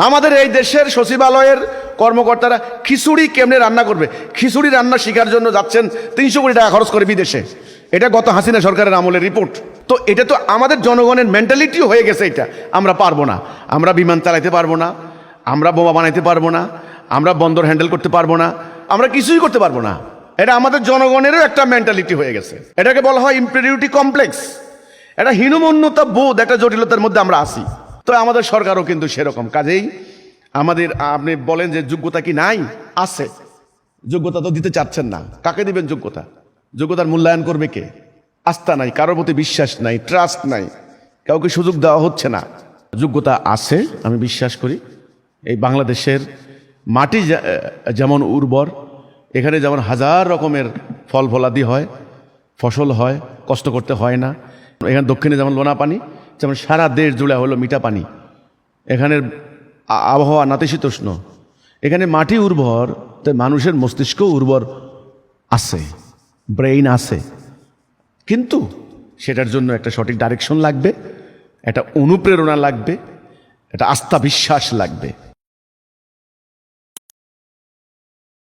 আমাদের এই দেশের সচিবালয়ের কর্মকর্তারা খিচুড়ি কেমনে রান্না করবে, খিচুড়ি রান্না শেখার জন্য যাচ্ছেন 300 কোটি টাকা খরচ করে বিদেশে। এটা গত হাসিনা সরকারের আমলের রিপোর্ট। তো এটা তো আমাদের জনগণের মেন্টালিটিও হয়ে গেছে। এটা আমরা পারবো না, আমরা বিমান চালাইতে পারবো না, আমরা বোমা বানাইতে পারবো না, আমরা বন্দর হ্যান্ডেল করতে পারবো না, আমরা কিছুই করতে পারবো না। এটা আমাদের জনগণেরও একটা মেন্টালিটি হয়ে গেছে। এটাকে বলা হয় ইনফেরিয়রিটি কমপ্লেক্স। এটা হীনমন্যতা বোধ, একটা জটিলতার মধ্যে আমরা আসি। তো আমাদের সরকারও কিন্তু সেরকম। কাজেই আমাদের, আপনি বলেন যে যোগ্যতা কি নাই, আছে। যোগ্যতা তো দিতে চাচ্ছেন না, কাকে দিবেন যোগ্যতা? যোগ্যতার মূল্যায়ন করবে কে? আস্থা নাই, কারোর প্রতি বিশ্বাস নাই, ট্রাস্ট নাই, কাউকে সুযোগ দেওয়া হচ্ছে না। যোগ্যতা আছে, আমি বিশ্বাস করি। এই বাংলাদেশের মাটি যেমন উর্বর, এখানে যেমন হাজার রকমের ফল ফলাদি হয়, ফসল হয়, কষ্ট করতে হয় না। এখানে দক্ষিণে যেমন লোনা পানি, যেমন সারা দেশ জুড়ে হলো মিঠা পানি। এখানের আবহাওয়া নাতিশীতোষ্ণ, এখানে মাটি উর্বর, তাই মানুষের মস্তিষ্ক উর্বর আছে, ব্রেইন আছে। কিন্তু সেটার জন্য একটা সঠিক ডাইরেকশন লাগবে, একটা অনুপ্রেরণা লাগবে, একটা আস্থা বিশ্বাস লাগবে।